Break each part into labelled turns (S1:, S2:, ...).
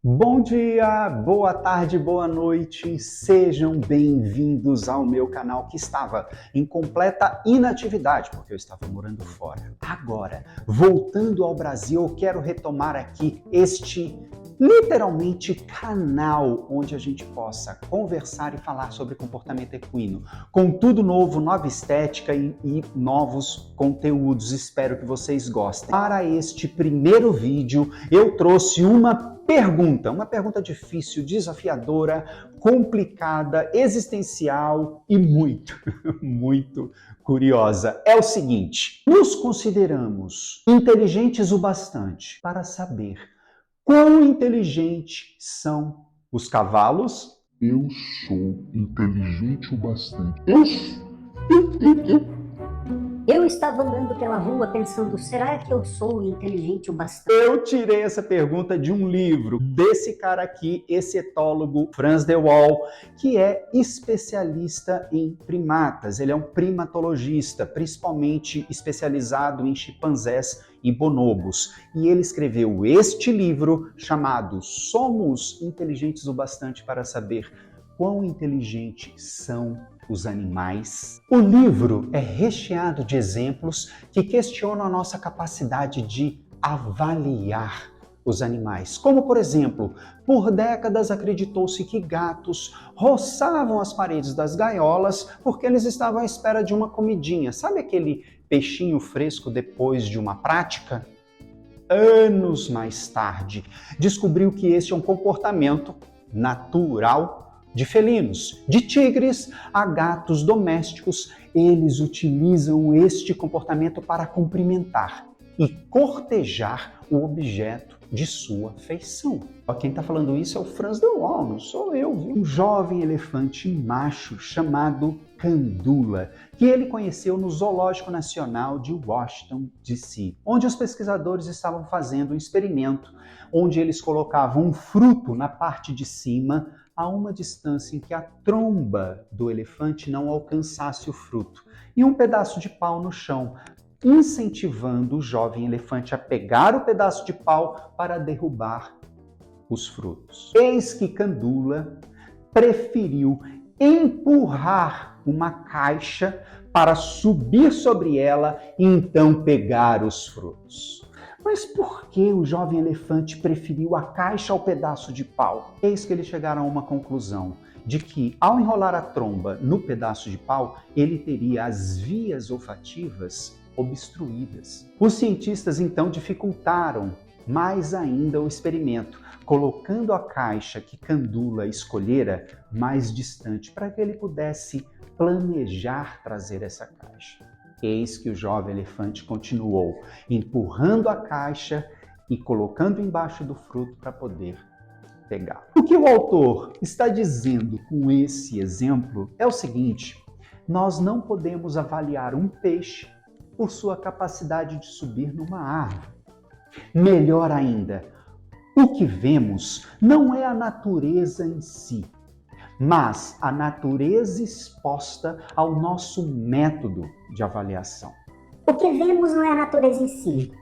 S1: Bom dia, boa tarde, boa noite, sejam bem-vindos ao meu canal que estava em completa inatividade, porque eu estava morando fora. Agora, voltando ao Brasil, eu quero retomar aqui este, literalmente, canal onde a gente possa conversar e falar sobre comportamento equino, com tudo novo, nova estética e novos conteúdos. Espero que vocês gostem. Para este primeiro vídeo, eu trouxe uma pergunta difícil, desafiadora, complicada, existencial e muito, muito curiosa. É o seguinte: nos consideramos inteligentes o bastante para saber quão inteligentes são os cavalos?
S2: Eu sou inteligente o bastante. Eu
S3: estava andando pela rua pensando, será que eu sou inteligente o bastante?
S1: Eu tirei essa pergunta de um livro desse cara aqui, esse etólogo Frans de Waal, que é especialista em primatas. Ele é um primatologista, principalmente especializado em chimpanzés e bonobos. E ele escreveu este livro chamado Somos Inteligentes o Bastante para Saber Quão Inteligentes São os Animais. O livro é recheado de exemplos que questionam a nossa capacidade de avaliar os animais. Como, por exemplo, por décadas acreditou-se que gatos roçavam as paredes das gaiolas porque eles estavam à espera de uma comidinha. Sabe aquele peixinho fresco depois de uma prática? Anos mais tarde, descobriu que este é um comportamento natural de felinos, de tigres a gatos domésticos. Eles utilizam este comportamento para cumprimentar e cortejar o objeto de sua feição. Quem está falando isso é o Frans de Waal, não sou eu, viu? Um jovem elefante macho chamado Kandula, que ele conheceu no Zoológico Nacional de Washington, D.C., onde os pesquisadores estavam fazendo um experimento onde eles colocavam um fruto na parte de cima a uma distância em que a tromba do elefante não alcançasse o fruto, e um pedaço de pau no chão, incentivando o jovem elefante a pegar o pedaço de pau para derrubar os frutos. Eis que Kandula preferiu empurrar uma caixa para subir sobre ela e então pegar os frutos. Mas por que o jovem elefante preferiu a caixa ao pedaço de pau? Eis que eles chegaram a uma conclusão de que, ao enrolar a tromba no pedaço de pau, ele teria as vias olfativas obstruídas. Os cientistas então dificultaram mais ainda o experimento, colocando a caixa que Kandula escolhera mais distante para que ele pudesse planejar trazer essa caixa. Eis que o jovem elefante continuou empurrando a caixa e colocando embaixo do fruto para poder pegar. O que o autor está dizendo com esse exemplo é o seguinte: nós não podemos avaliar um peixe por sua capacidade de subir numa árvore. Melhor ainda, o que vemos não é a natureza em si, mas a natureza exposta ao nosso método de avaliação.
S3: O que vemos não é a natureza em si,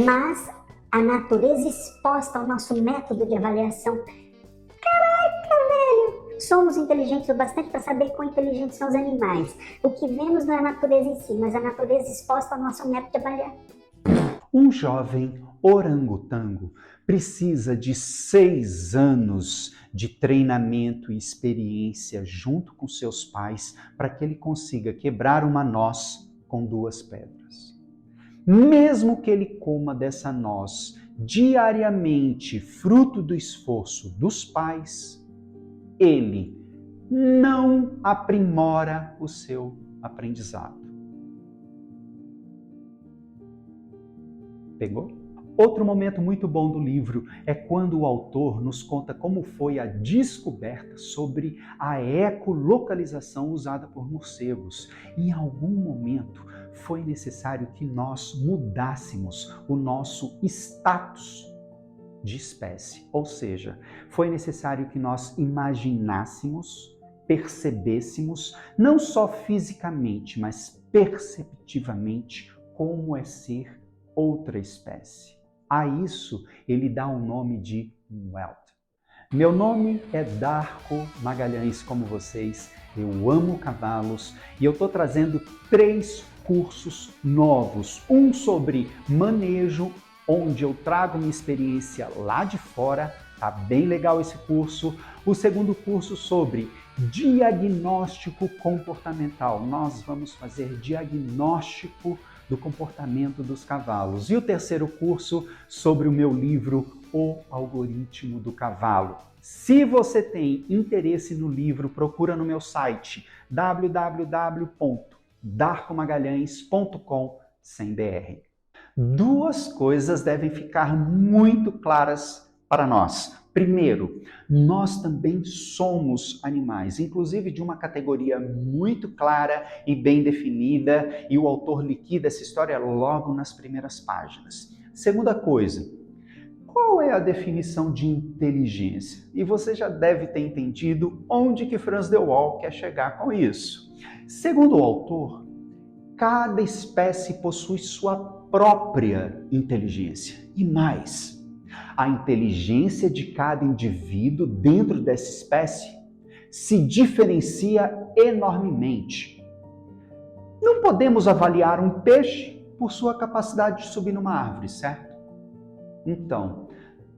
S3: mas a natureza exposta ao nosso método de avaliação. Caraca, velho! Somos inteligentes o bastante para saber quão inteligentes são os animais. O que vemos não é a natureza em si, mas a natureza exposta ao nosso método de avaliação.
S1: Um jovem orangotango precisa de 6 anos de treinamento e experiência junto com seus pais para que ele consiga quebrar uma noz com 2 pedras. Mesmo que ele coma dessa noz diariamente, fruto do esforço dos pais, ele não aprimora o seu aprendizado. Pegou? Outro momento muito bom do livro é quando o autor nos conta como foi a descoberta sobre a ecolocalização usada por morcegos. Em algum momento foi necessário que nós mudássemos o nosso status de espécie, ou seja, foi necessário que nós imaginássemos, percebêssemos, não só fisicamente, mas perceptivamente, como é ser outra espécie. A isso ele dá o nome de Wealth. Meu nome é Darko Magalhães, como vocês. Eu amo cavalos e eu estou trazendo 3 cursos novos. Um sobre manejo, onde eu trago minha experiência lá de fora. Tá bem legal esse curso. O segundo curso sobre diagnóstico comportamental. Nós vamos fazer diagnóstico do comportamento dos cavalos. E o terceiro curso sobre o meu livro O Algoritmo do Cavalo. Se você tem interesse no livro, procura no meu site www.darkomagalhães.com.br. 2 coisas devem ficar muito claras para nós. Primeiro, nós também somos animais, inclusive de uma categoria muito clara e bem definida, e o autor liquida essa história logo nas primeiras páginas. Segunda coisa, qual é a definição de inteligência? E você já deve ter entendido onde que Frans de Waal quer chegar com isso. Segundo o autor, cada espécie possui sua própria inteligência. E mais, a inteligência de cada indivíduo dentro dessa espécie se diferencia enormemente. Não podemos avaliar um peixe por sua capacidade de subir numa árvore, certo? Então,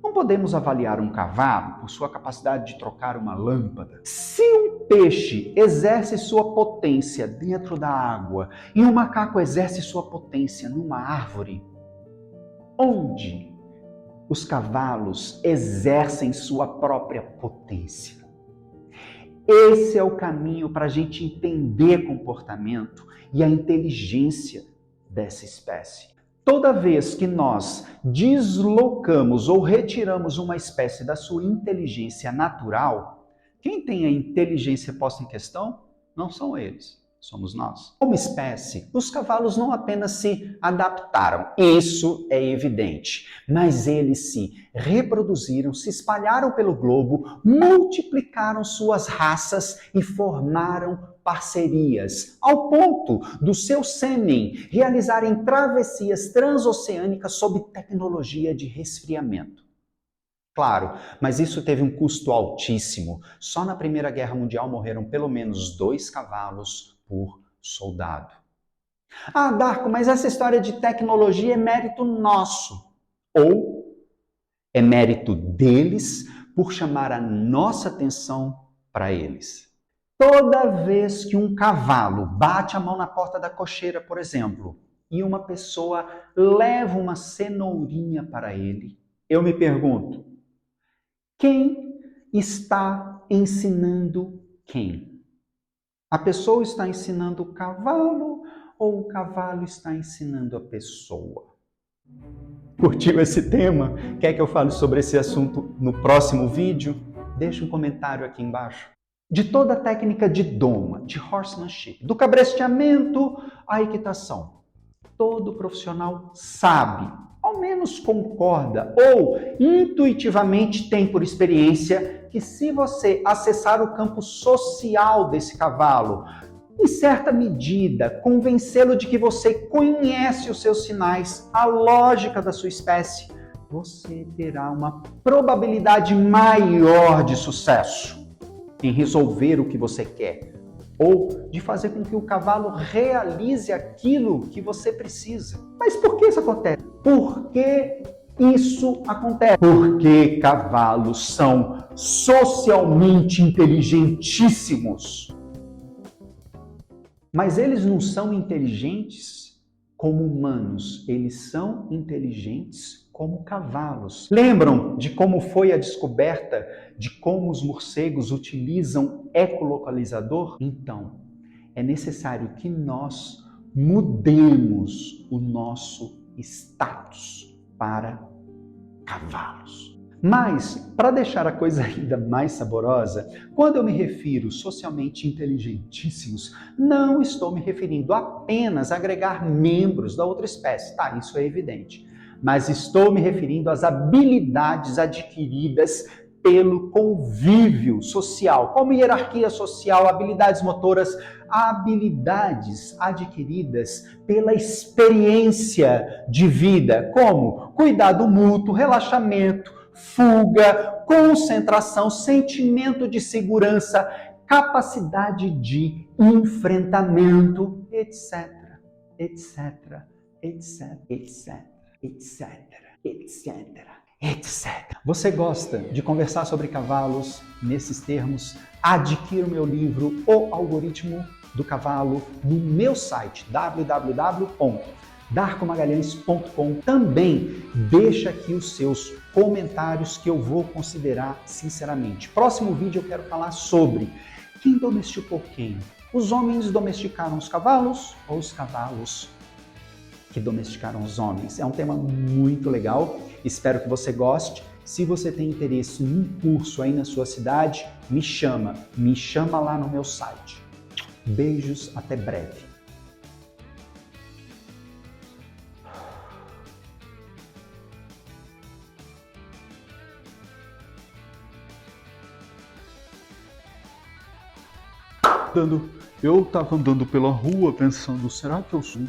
S1: não podemos avaliar um cavalo por sua capacidade de trocar uma lâmpada. Se um peixe exerce sua potência dentro da água e um macaco exerce sua potência numa árvore, onde os cavalos exercem sua própria potência? Esse é o caminho para a gente entender comportamento e a inteligência dessa espécie. Toda vez que nós deslocamos ou retiramos uma espécie da sua inteligência natural, quem tem a inteligência posta em questão não são eles, somos nós. Como espécie, os cavalos não apenas se adaptaram, isso é evidente, mas eles se reproduziram, se espalharam pelo globo, multiplicaram suas raças e formaram parcerias, ao ponto do seu sêmen realizarem travessias transoceânicas sob tecnologia de resfriamento. Claro, mas isso teve um custo altíssimo. Só na Primeira Guerra Mundial morreram pelo menos 2 cavalos por soldado. Ah, Darko, mas essa história de tecnologia é mérito nosso. Ou é mérito deles por chamar a nossa atenção para eles. Toda vez que um cavalo bate a mão na porta da cocheira, por exemplo, e uma pessoa leva uma cenourinha para ele, eu me pergunto, quem está ensinando quem? A pessoa está ensinando o cavalo ou o cavalo está ensinando a pessoa? Curtiu esse tema? Quer que eu fale sobre esse assunto no próximo vídeo? Deixa um comentário aqui embaixo. De toda a técnica de doma, de horsemanship, do cabresteamento à equitação, todo profissional sabe, ao menos concorda ou intuitivamente tem por experiência que se você acessar o campo social desse cavalo, em certa medida, convencê-lo de que você conhece os seus sinais, a lógica da sua espécie, você terá uma probabilidade maior de sucesso em resolver o que você quer, ou de fazer com que o cavalo realize aquilo que você precisa. Mas por que isso acontece? Por que isso acontece? Porque cavalos são socialmente inteligentíssimos. Mas eles não são inteligentes como humanos, eles são inteligentes como cavalos. Lembram de como foi a descoberta de como os morcegos utilizam ecolocalizador? Então, é necessário que nós mudemos o nosso status para cavalos. Mas, para deixar a coisa ainda mais saborosa, quando eu me refiro socialmente inteligentíssimos, não estou me referindo apenas a agregar membros da outra espécie, tá? Isso é evidente. Mas estou me referindo às habilidades adquiridas pelo convívio social, como hierarquia social, habilidades motoras, habilidades adquiridas pela experiência de vida, como cuidado mútuo, relaxamento, fuga, concentração, sentimento de segurança, capacidade de enfrentamento, etc, etc, etc, etc, etc, etc, etc. Você gosta de conversar sobre cavalos nesses termos? Adquira o meu livro O Algoritmo do Cavalo no meu site www.darcomagalhães.com. Também deixa aqui os seus comentários que eu vou considerar sinceramente. Próximo vídeo eu quero falar sobre quem domesticou quem. Os homens domesticaram os cavalos ou os cavalos que domesticaram os homens? É um tema muito legal, espero que você goste. Se você tem interesse em um curso aí na sua cidade, me chama lá no meu site. Beijos, até breve.
S2: Eu tava andando pela rua pensando, será que eu sou?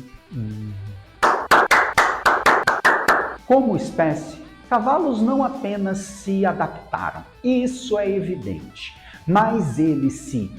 S1: Como espécie, cavalos não apenas se adaptaram, isso é evidente, mas eles se